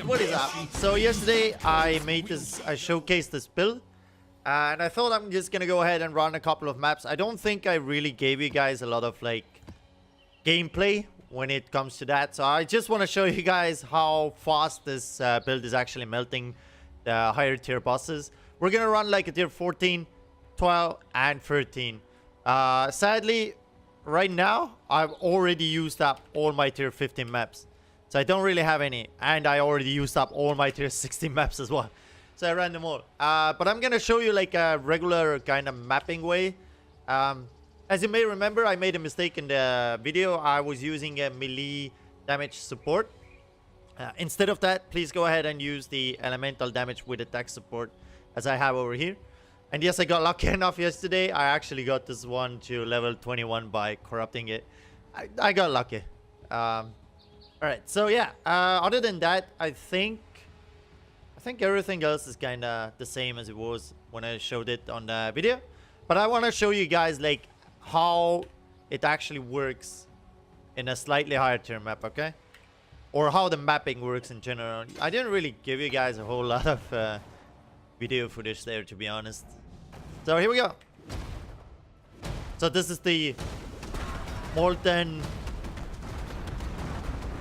what is up? So yesterday I showcased this build, and I thought I'm just gonna go ahead and run a couple of maps. I don't think I really gave you guys a lot of like gameplay when it comes to that, so I just want to show you guys how fast this build is actually melting the higher tier bosses. We're gonna run like a tier 14, 12, and 13. Sadly, right now I've already used up all my tier 15 maps. So I don't really have any, and I already used up all my tier 16 maps as well. So I ran them all. But I'm gonna show you like a regular kind of mapping way. As you may remember, I made a mistake in the video. I was using a melee damage support. Instead of that, please go ahead and use the elemental damage with attack support, as I have over here. And yes, I got lucky enough yesterday. I actually got this one to level 21 by corrupting it. I got lucky. Alright, so yeah, other than that, I think everything else is kind of the same as it was when I showed it on the video. But I want to show you guys like how it actually works in a slightly higher tier map, okay? Or how the mapping works in general. I didn't really give you guys a whole lot of video footage there, to be honest. So here we go. So this is the Molten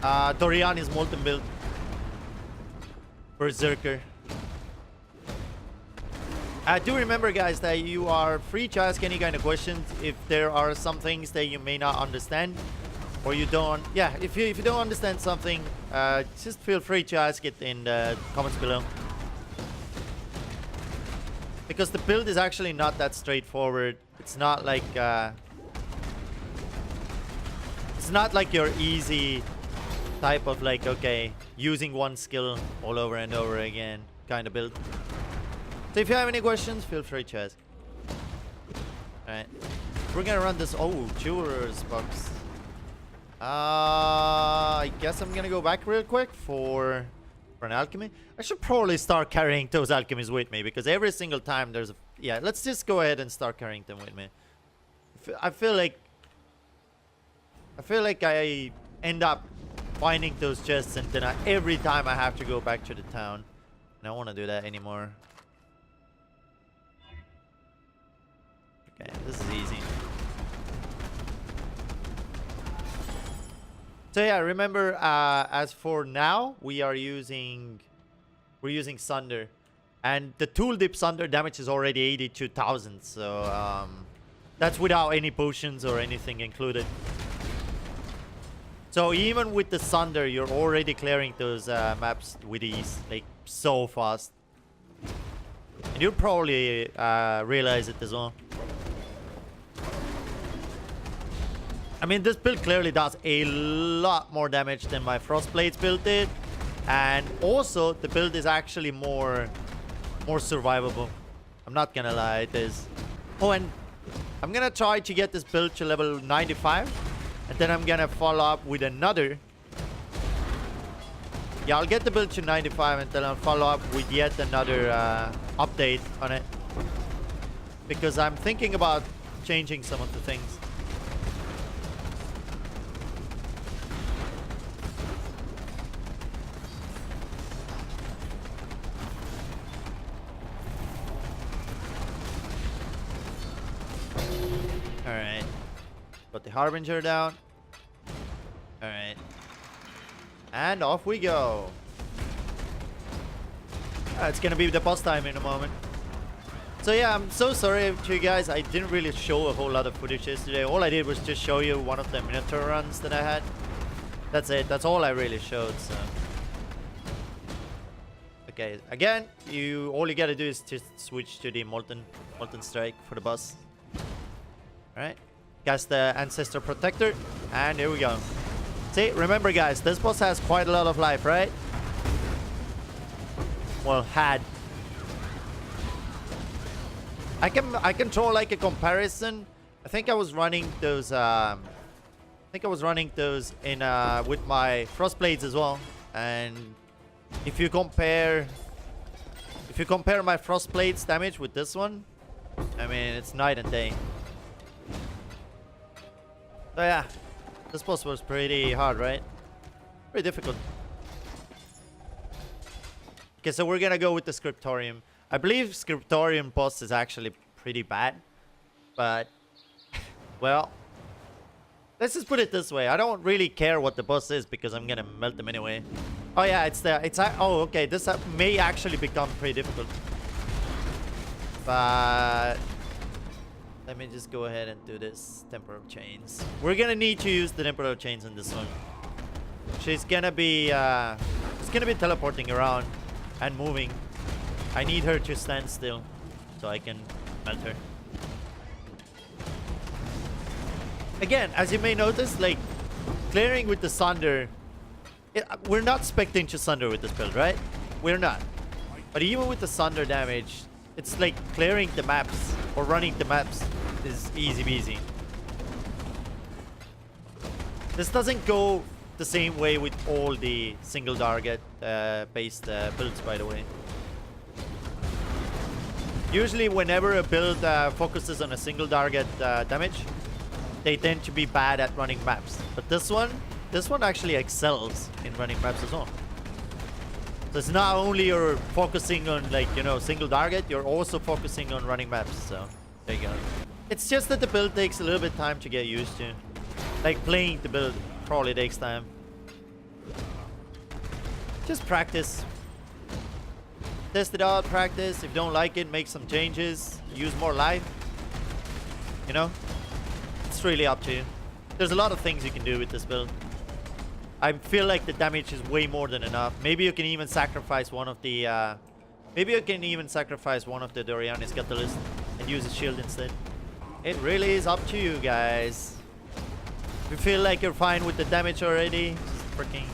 Doryani's Molten build. Berserker. Do remember, guys, that you are free to ask any kind of questions if there are some things that you may not understand, or you don't. Yeah, if you don't understand something, just feel free to ask it in the comments below. Because the build is actually not that straightforward. It's not like your easy type of like, okay, using one skill all over and over again kind of build. So if you have any questions, feel free to ask. Alright, we're gonna run this. Oh, Jeweler's box. I guess I'm gonna go back real quick for an alchemy. I should probably start carrying those alchemies with me, because every single time there's a... Yeah, let's just go ahead and start carrying them with me. I feel like I end up finding those chests, and then every time I have to go back to the town. And I don't want to do that anymore. Okay, this is easy. So yeah, remember, as for now, we're using Sunder, and the tool dip Sunder damage is already 82,000. So that's without any potions or anything included. So even with the Sunder, you're already clearing those maps with ease, like so fast. And you'll probably realize it as well. I mean, this build clearly does a lot more damage than my Frostblades build did. And also, the build is actually more survivable. I'm not gonna lie, it is. Oh, and I'm gonna try to get this build to level 95. And then I'm gonna follow up with another. Yeah, I'll get the build to 95 and then I'll follow up with yet another update on it. Because I'm thinking about changing some of the things. Alright. Put the Harbinger down. Alright. And off we go. It's gonna be the boss time in a moment. So yeah, I'm so sorry to you guys. I didn't really show a whole lot of footage yesterday. All I did was just show you one of the Minotaur runs that I had. That's it. That's all I really showed, so. Okay, again, all you gotta do is just switch to the Molten Strike for the boss. Alright, cast the Ancestor Protector, and here we go. See, remember guys, this boss has quite a lot of life, right? Well, had. I can draw like a comparison. I think I was running those in with my Frostblades as well. And if you compare my Frostblades damage with this one, I mean, it's night and day. So yeah, this boss was pretty hard, right? Pretty difficult. Okay, so we're gonna go with the Scriptorium. I believe Scriptorium boss is actually pretty bad. But, well, let's just put it this way. I don't really care what the boss is because I'm gonna melt them anyway. Oh yeah, oh, okay, this may actually become pretty difficult. But let me just go ahead and do this Temporal Chains. We're gonna need to use the Temporal Chains in this one. She's gonna be teleporting around and moving. I need her to stand still so I can melt her. Again, as you may notice, like, clearing with the Sunder, we're not specting to Sunder with this build, right? We're not. But even with the Sunder damage, it's like clearing the maps or running the maps is easy peasy. This doesn't go the same way with all the single target based builds, by the way. Usually whenever a build focuses on a single target damage, they tend to be bad at running maps. But this one actually excels in running maps as well. So it's not only you're focusing on, like, you know, single target, you're also focusing on running maps. So there you go. It's just that the build takes a little bit of time to get used to. Like, playing the build probably takes time. Just practice. Test it out, practice. If you don't like it, make some changes. Use more life. You know? It's really up to you. There's a lot of things you can do with this build. I feel like the damage is way more than enough. Maybe you can even sacrifice one of the Doryani's Catalyst and use a shield instead. It really is up to you guys. If you feel like you're fine with the damage already, just freaking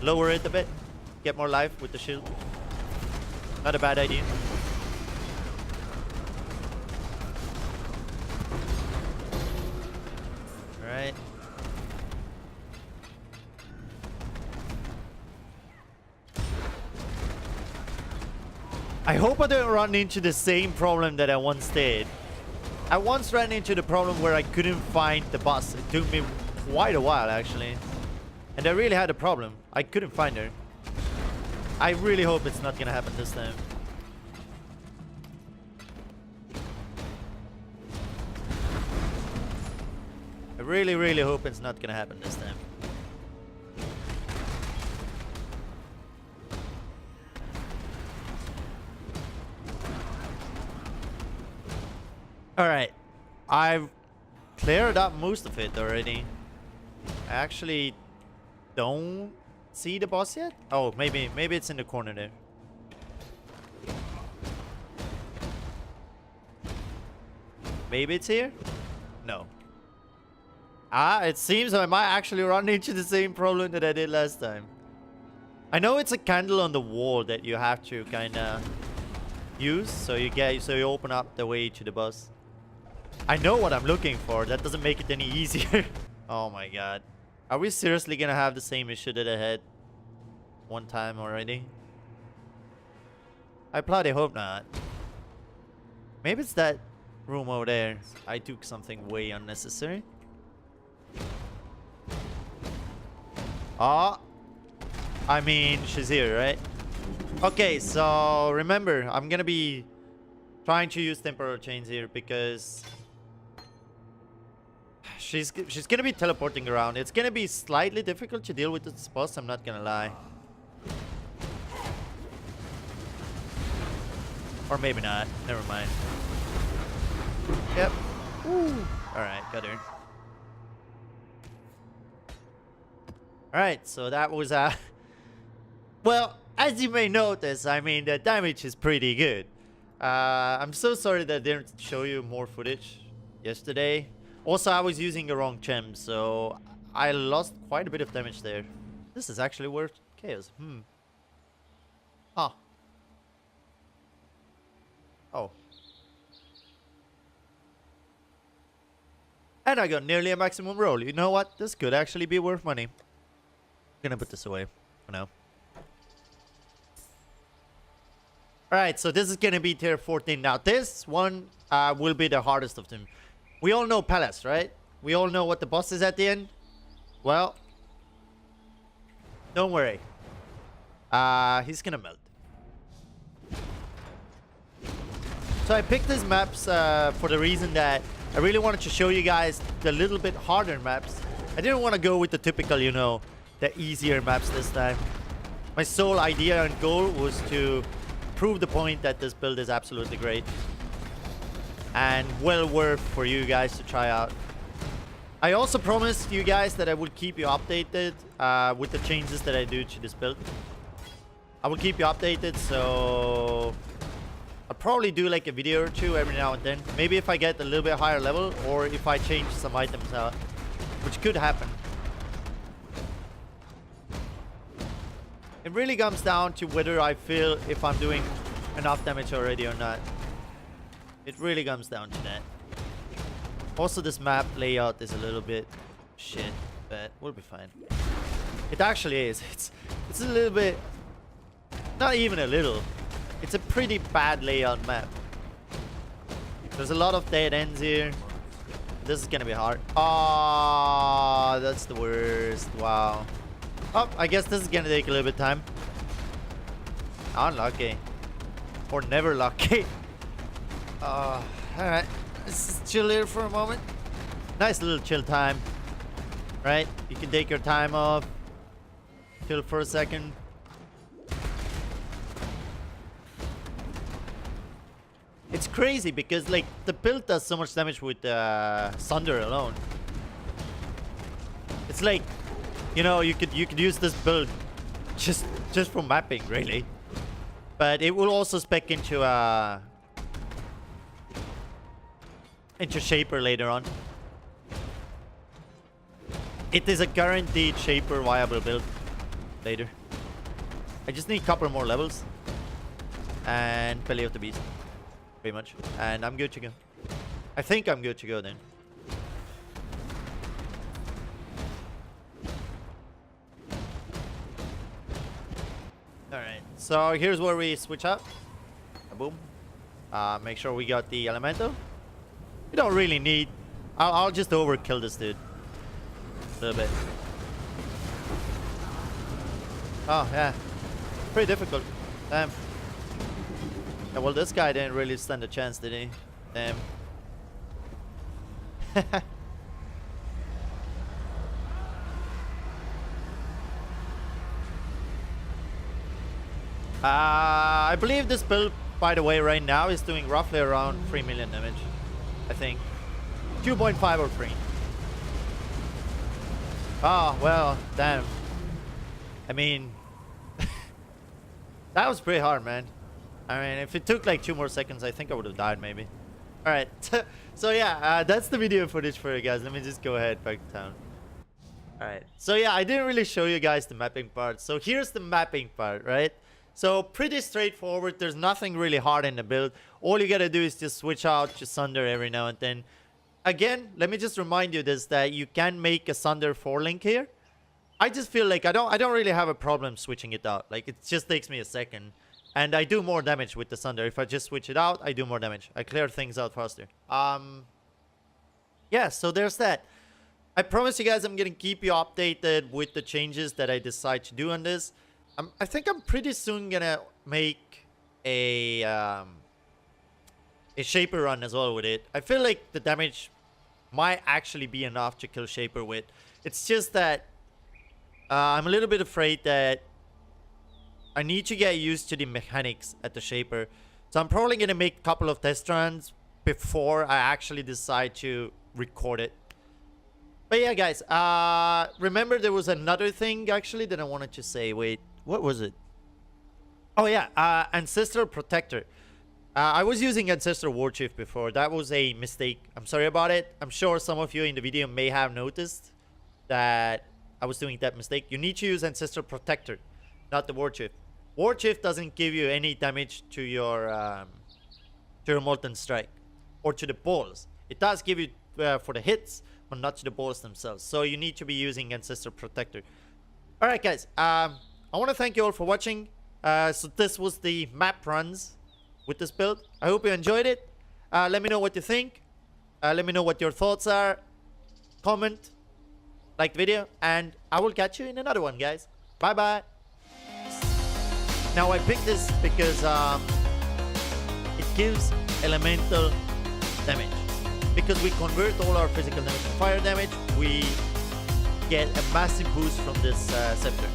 lower it a bit. Get more life with the shield. Not a bad idea. Alright. I hope I don't run into the same problem that I once did. I once ran into the problem where I couldn't find the boss. It took me quite a while, actually. And I really had a problem. I couldn't find her. I really hope it's not gonna happen this time. I really, really hope it's not gonna happen this time. Alright. I've cleared up most of it already. I actually don't see the boss yet? Oh, maybe it's in the corner there. Maybe it's here? No. Ah, it seems I might actually run into the same problem that I did last time. I know it's a candle on the wall that you have to kind of use, so you open up the way to the boss. I know what I'm looking for. That doesn't make it any easier. Oh my god. Are we seriously gonna have the same issue that I had one time already? I bloody hope not. Maybe it's that room over there. I took something way unnecessary. Oh, I mean, she's here, right? Okay, so remember, I'm gonna be trying to use temporal chains here because she's gonna be teleporting around. It's gonna be slightly difficult to deal with this boss, I'm not gonna lie. Or maybe not. Never mind. Yep. Alright, got her. Alright, so that was well, as you may notice, I mean, the damage is pretty good. I'm so sorry that I didn't show you more footage yesterday. Also, I was using the wrong gem, so I lost quite a bit of damage there. This is actually worth chaos. Huh. Oh. And I got nearly a maximum roll. You know what? This could actually be worth money. I'm gonna put this away for now. Alright, so this is gonna be tier 14. Now this one will be the hardest of them. We all know Palace, right? We all know what the boss is at the end. Well, don't worry. he's gonna melt. So I picked these maps for the reason that I really wanted to show you guys the little bit harder maps. I didn't want to go with the typical, you know, the easier maps this time. My sole idea and goal was to prove the point that this build is absolutely great and well worth for you guys to try out. I also promised you guys that I would keep you updated with the changes that I do to this build. I will keep you updated, so I'll probably do like a video or two every now and then. Maybe if I get a little bit higher level or if I change some items out, which could happen. It really comes down to whether I feel if I'm doing enough damage already or not. It really comes down to that. Also, this map layout is a little bit shit, but we'll be fine. It actually is. It's a little bit... Not even a little. It's a pretty bad layout map. There's a lot of dead ends here. This is gonna be hard. Oh, that's the worst. Wow. Oh, I guess this is gonna take a little bit of time. Unlucky. Or never lucky. Alright. Let's just chill here for a moment. Nice little chill time. Right? You can take your time off. Chill for a second. It's crazy because like the build does so much damage with Sunder alone. It's like, you know, you could use this build just for mapping really, but it will also spec into Shaper later on. It is a guaranteed Shaper viable build later. I just need a couple more levels and Belly of the Beast. Pretty much. And I'm good to go. I think I'm good to go then. Alright. So here's where we switch up. Boom. Make sure we got the elemental. We don't really need... I'll just overkill this dude. A little bit. Oh, yeah. Pretty difficult. Damn. Yeah, well, this guy didn't really stand a chance, did he? Damn. I believe this build, by the way, right now is doing roughly around 3 million damage. I think. 2.5 or 3. Oh, well, damn. I mean... that was pretty hard, man. I mean, if it took like 2 more seconds, I think I would have died maybe. Alright, so yeah, that's the video footage for you guys. Let me just go ahead back to town. Alright, so yeah, I didn't really show you guys the mapping part. So here's the mapping part, right? So pretty straightforward. There's nothing really hard in the build. All you gotta do is just switch out your Sunder every now and then. Again, let me just remind you this, that you can make a Sunder 4-link here. I just feel like I don't really have a problem switching it out. Like, it just takes me a second. And I do more damage with the Sunder. If I just switch it out, I do more damage. I clear things out faster. Yeah, so there's that. I promise you guys I'm going to keep you updated with the changes that I decide to do on this. I think I'm pretty soon going to make a Shaper run as well with it. I feel like the damage might actually be enough to kill Shaper with. It's just that I'm a little bit afraid that I need to get used to the mechanics at the Shaper. So I'm probably going to make a couple of test runs before I actually decide to record it. But yeah, guys, remember there was another thing actually that I wanted to say. Wait, what was it? Oh yeah, Ancestral Protector. I was using Ancestral War Chief before. That was a mistake. I'm sorry about it. I'm sure some of you in the video may have noticed that I was doing that mistake. You need to use Ancestral Protector, not the War Chief. War Chief doesn't give you any damage to your Molten Strike or to the balls. It does give you for the hits, but not to the balls themselves. So you need to be using Ancestral Protector. Alright guys, I want to thank you all for watching. So this was the map runs with this build. I hope you enjoyed it. Let me know what you think. Let me know what your thoughts are. Comment, like the video, and I will catch you in another one, guys. Bye bye. Now I picked this because it gives elemental damage. Because we convert all our physical damage to fire damage, we get a massive boost from this scepter.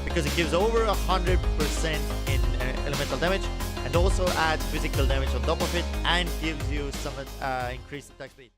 Because it gives over 100% in elemental damage, and also adds physical damage on top of it, and gives you some increased attack speed.